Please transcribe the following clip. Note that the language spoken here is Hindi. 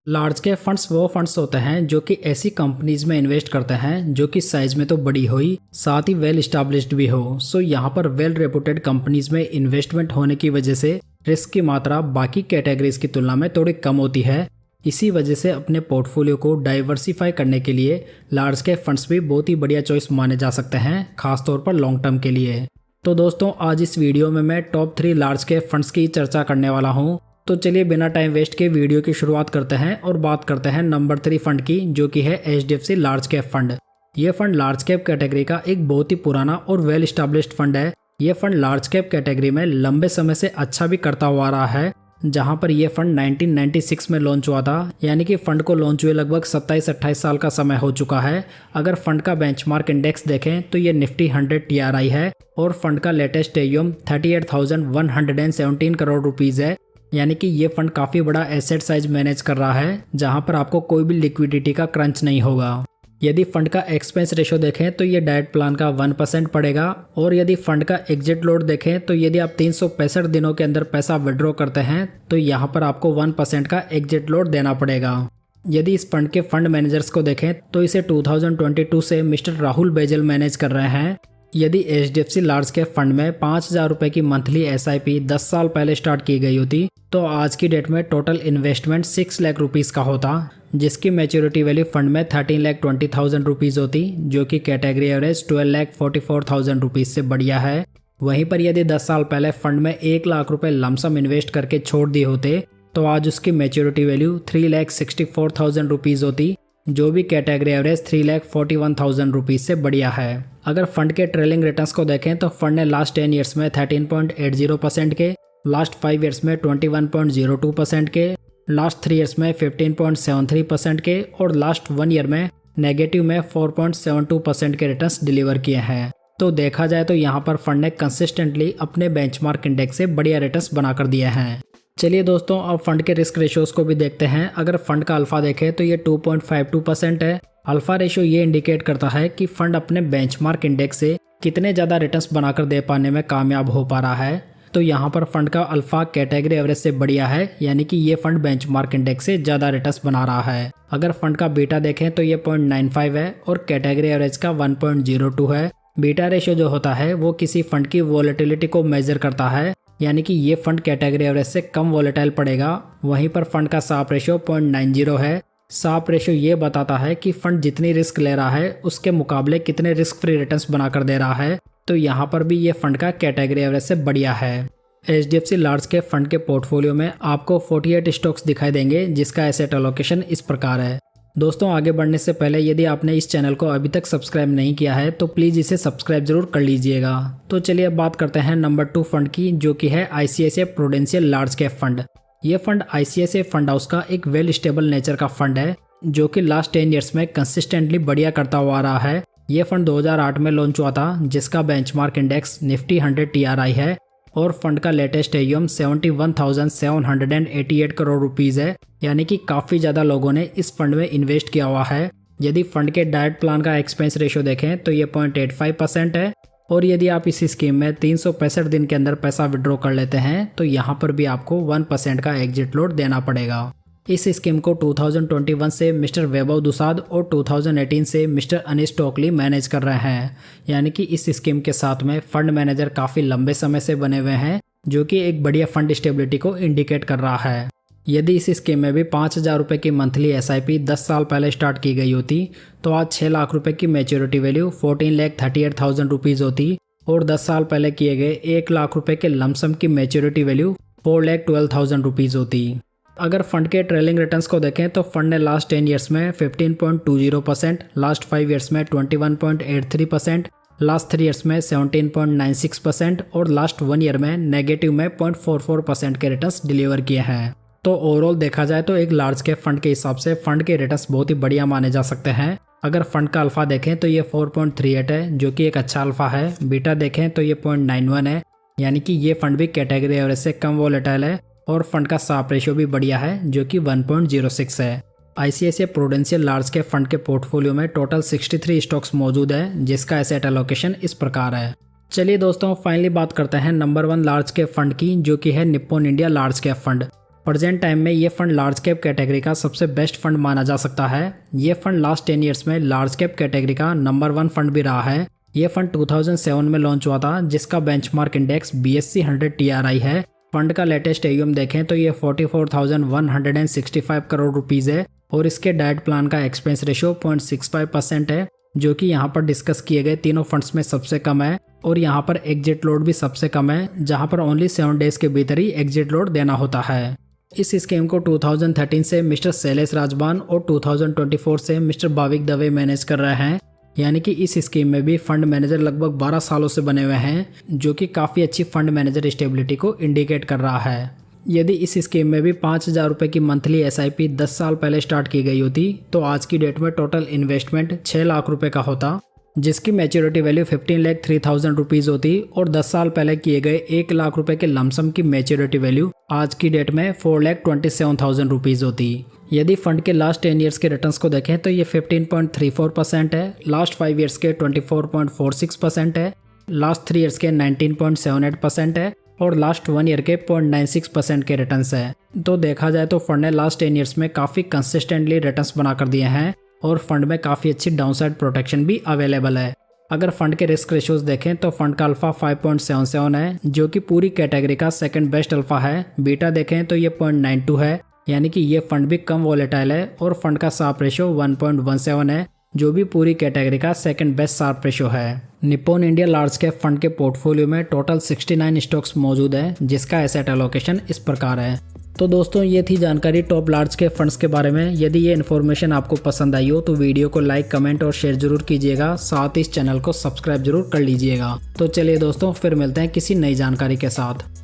लार्ज कैप फंड्स वो फंड्स होते हैं जो कि ऐसी कंपनीज में इन्वेस्ट करते हैं जो कि साइज में तो बड़ी हुई साथ ही वेल स्टैब्लिश्ड भी हो। सो यहाँ पर वेल रेपुटेड कंपनीज में इन्वेस्टमेंट होने की वजह से रिस्क की मात्रा बाकी कैटेगरीज की तुलना में थोड़ी कम होती है। इसी वजह से अपने पोर्टफोलियो को डाइवर्सिफाई करने के लिए लार्ज कैप फंड्स भी बहुत ही बढ़िया चॉइस माने जा सकते हैं, खासतौर पर लॉन्ग टर्म के लिए। तो दोस्तों आज इस वीडियो में मैं टॉप 3 लार्ज कैप फंड्स की चर्चा करने वाला हूँ। तो चलिए बिना टाइम वेस्ट के वीडियो की शुरुआत करते हैं और बात करते हैं नंबर 3 फंड की, जो कि है HDFC लार्ज कैप फंड। ये फंड लार्ज कैप कैटेगरी का एक बहुत ही पुराना और वेल स्टैब्लिश्ड फंड है। ये फंड लार्ज कैप कैटेगरी में लंबे समय से अच्छा भी करता हुआ रहा है। जहां पर यह फंड 1996 में लॉन्च हुआ था, यानी कि फंड को लॉन्च हुए लगभग 27-28 साल का समय हो चुका है। अगर फंड का बेंचमार्क इंडेक्स देखें तो ये निफ्टी 100 TRI है और फंड का लेटेस्ट AUM 38,117 करोड़ रुपीज है। यानी कि ये फंड काफ़ी बड़ा एसेट साइज मैनेज कर रहा है, जहां पर आपको कोई भी लिक्विडिटी का क्रंच नहीं होगा। यदि फंड का एक्सपेंस रेशो देखें तो ये डाइट प्लान का 1% पड़ेगा, और यदि फंड का एग्जिट लोड देखें तो यदि आप 365 दिनों के अंदर पैसा विड्रॉ करते हैं तो यहाँ पर आपको 1% का एग्जिट लोड देना पड़ेगा। यदि इस फंड के फंड मैनेजर्स को देखें तो इसे 2022 से मिस्टर राहुल बेजल मैनेज कर रहे हैं। यदि HDFC लार्ज कैप फंड में 5,000 रुपये की मंथली SIP 10 साल पहले स्टार्ट की गई होती तो आज की डेट में टोटल इन्वेस्टमेंट 6 लाख रुपीज़ का होता, जिसकी मैच्योरिटी वैल्यू फंड में 13,20,000 रुपीज़ होती, जो कि कैटेगरी एवरेज 12,44,000 रुपीज़ से बढ़िया है। वहीं पर यदि 10 साल पहले फंड में 1 लाख रुपए लमसम इन्वेस्ट करके छोड़ दिए होते तो आज उसकी मैच्योरिटी वैल्यू 3,64,000 रुपीज़ होती, जो भी कैटेगरी एवरेज 3,41,000 रुपीज़ से बढ़िया है। अगर फंड के ट्रेलिंग रिटर्न्स को देखें तो फंड ने लास्ट 10 ईयर्स में 13.80% के, लास्ट 5 ईयर्स में 21.02% के, लास्ट 3 ईयर्स में 15.73% के और लास्ट 1 ईयर में नेगेटिव में 4.72% के रिटर्न्स डिलीवर किए हैं। तो देखा जाए तो यहाँ पर फंड ने कंसिस्टेंटली अपने बेंचमार्क इंडेक्स से बढ़िया रिटर्न्स बनाकर दिए हैं। चलिए दोस्तों अब फंड के रिस्क रेशियोज को भी देखते हैं। अगर फंड का अल्फा देखें तो ये 2.52% है। अल्फा रेशियो ये इंडिकेट करता है कि फंड अपने बेंचमार्क इंडेक्स से कितने ज़्यादा रिटर्न्स बनाकर दे पाने में कामयाब हो पा रहा है। तो यहाँ पर फंड का अल्फा कैटेगरी एवरेज से बढ़िया है, यानी कि ये फंड बेंचमार्क इंडेक्स से ज़्यादा रिटर्न्स बना रहा है। अगर फंड का बीटा देखें तो ये 0.95 है और कैटेगरी एवरेज का 1.02 है। बीटा रेशियो जो होता है वो किसी फंड की वॉलेटिलिटी को मेजर करता है, यानी कि ये फंड कैटेगरी एवरेज से कम वॉलेटाइल पड़ेगा। वहीं पर फंड का साप रेशियो 0.90 है। साप रेशियो ये बताता है कि फंड जितनी रिस्क ले रहा है उसके मुकाबले कितने रिस्क फ्री रिटर्न्स बनाकर दे रहा है। तो यहाँ पर भी ये फंड का कैटेगरी एवरेज से बढ़िया है। HDFC लार्ज कैप फंड के पोर्टफोलियो में आपको 48 स्टॉक्स दिखाई देंगे, जिसका एसेट एलोकेशन इस प्रकार है। दोस्तों आगे बढ़ने से पहले यदि आपने इस चैनल को अभी तक सब्सक्राइब नहीं किया है तो प्लीज़ इसे सब्सक्राइब जरूर कर लीजिएगा। तो चलिए अब बात करते हैं नंबर 2 फंड की, जो कि है ICICI prudential large cap fund. ये फंड ICICI फंड हाउस का एक वेल स्टेबल नेचर का फंड है, जो कि लास्ट 10 ईयर्स में कंसिस्टेंटली बढ़िया करता हुआ आ रहा है। ये फंड 2008 में लॉन्च हुआ था, जिसका बेंचमार्क इंडेक्स निफ्टी 100 TRI है और फंड का लेटेस्ट AUM 71,788 करोड़ रुपीज़ है, यानी कि काफ़ी ज़्यादा लोगों ने इस फंड में इन्वेस्ट किया हुआ है। यदि फंड के डाइट प्लान का एक्सपेंस रेशियो देखें तो ये 0.85% है, और यदि आप इस स्कीम में 365 दिन के अंदर पैसा विड्रॉ कर लेते हैं तो यहाँ पर भी आपको 1% का एग्जिट लोड देना पड़ेगा। इस स्कीम को 2021 से मिस्टर वैभव दुसाद और 2018 से मिस्टर अनीश टोकली मैनेज कर रहे हैं, यानी कि इस स्कीम के साथ में फंड मैनेजर काफ़ी लंबे समय से बने हुए हैं, जो कि एक बढ़िया फंड स्टेबिलिटी को इंडिकेट कर रहा है। यदि इस स्कीम में भी 5,000 रुपये की मंथली SIP 10 साल पहले स्टार्ट की गई होती तो आज 6 लाख रुपये की मैच्योरिटी वैल्यू 14,38,000 रुपीज़ होती, और 10 साल पहले किए गए 1 लाख रुपये के लमसम की मैच्योरिटी वैल्यू 4,12,000 रुपीज़ होती। अगर फंड के ट्रेलिंग रिटर्न्स को देखें तो फंड ने लास्ट 10 ईयर्स में 15.20%, लास्ट 5 ईयर्स में 21.83%, लास्ट 3 ईयर्स में 17.96% और लास्ट 1 ईयर में नेगेटिव में 0.44% के रिटर्न्स डिलीवर किए हैं। तो ओवरऑल देखा जाए तो एक लार्ज कैप फंड के हिसाब से फंड के रिटर्न्स बहुत ही बढ़िया माने जा सकते हैं। अगर फंड का अल्फा देखें तो ये 4.38 है, जो कि एक अच्छा अल्फा है। बीटा देखें तो ये 0.91 है, यानी कि ये फंड भी कैटेगरी एवरेज से कम वॉलेटाइल है, और फंड का साप रेशियो भी बढ़िया है, जो कि 1.06 है। ICICI prudential large cap fund के पोर्टफोलियो में टोटल 63 स्टॉक्स मौजूद है, जिसका एसेट एलोकेशन इस प्रकार है। चलिए दोस्तों फाइनली बात करते हैं नंबर 1 लार्ज कैप फंड की, जो कि है Nippon India large cap fund. Present time में ये फंड लार्ज कैप कैटेगरी का सबसे बेस्ट फंड माना जा सकता है। ये फंड लास्ट 10 ईयर्स में लार्ज कैप कैटेगरी का नंबर 1 फंड भी रहा है। ये फंड 2007 में लॉन्च हुआ था, जिसका बेंचमार्क इंडेक्स BSE 100 TRI है। फंड का लेटेस्ट AUM देखें तो ये 44,165 करोड़ रुपीज़ है और इसके डाइट प्लान का एक्सपेंस रेशियो 0.65% है, जो कि यहाँ पर डिस्कस किए गए तीनों फंड्स में सबसे कम है। और यहाँ पर एग्जिट लोड भी सबसे कम है, जहाँ पर ओनली 7 डेज के भीतर ही एग्जिट लोड देना होता है। इस स्कीम को 2013 से मिस्टर शैलेश राजबान और 2024 से मिस्टर भाविक दवे मैनेज कर रहे हैं। यानी कि इस स्कीम में भी फंड मैनेजर लगभग 12 सालों से बने हुए हैं, जो कि काफ़ी अच्छी फंड मैनेजर स्टेबिलिटी को इंडिकेट कर रहा है। यदि इस स्कीम में भी 5,000 रुपये की मंथली SIP 10 साल पहले स्टार्ट की गई होती तो आज की डेट में टोटल इन्वेस्टमेंट 6 लाख रुपये का होता, जिसकी मैच्योरिटी वैल्यू 15,03,000 रुपीज़ होती और 10 साल पहले किए गए 1 लाख रुपए के लमसम की मैच्योरिटी वैल्यू आज की डेट में 4,27,000 रुपीज़ होती। यदि फंड के लास्ट 10 ईयर्स के रिटर्न्स को देखें तो ये 15.34% है, लास्ट 5 ईयर्स के 24.46% है, लास्ट 3 ईयर्स के 19.78% है और लास्ट 1 ईयर के 0.96% के रिटर्न्स है। तो देखा जाए तो फंड ने लास्ट 10 ईयर्स में काफ़ी कंसिस्टेंटली रिटर्न्स बना कर दिए हैं और फंड में काफ़ी अच्छी डाउनसाइड प्रोटेक्शन भी अवेलेबल है। अगर फंड के रिस्क रेशियोज देखें तो फंड का अल्फा 5.77 है, जो कि पूरी कैटेगरी का सेकंड बेस्ट अल्फा है। बीटा देखें तो ये 0.92 है, यानी कि ये फंड भी कम वॉलेटाइल है और फंड का शार्प रेशियो 1.17 है, जो भी पूरी कैटेगरी का सेकंड बेस्ट शार्प रेशियो है। Nippon India large cap fund के पोर्टफोलियो में टोटल 69 स्टॉक्स मौजूद है, जिसका एसेट एलोकेशन इस प्रकार है। तो दोस्तों ये थी जानकारी टॉप लार्ज कैप फंड्स के बारे में। यदि ये इन्फॉर्मेशन आपको पसंद आई हो तो वीडियो को लाइक, कमेंट और शेयर जरूर कीजिएगा। साथ ही इस चैनल को सब्सक्राइब जरूर कर लीजिएगा। तो चलिए दोस्तों, फिर मिलते हैं किसी नई जानकारी के साथ।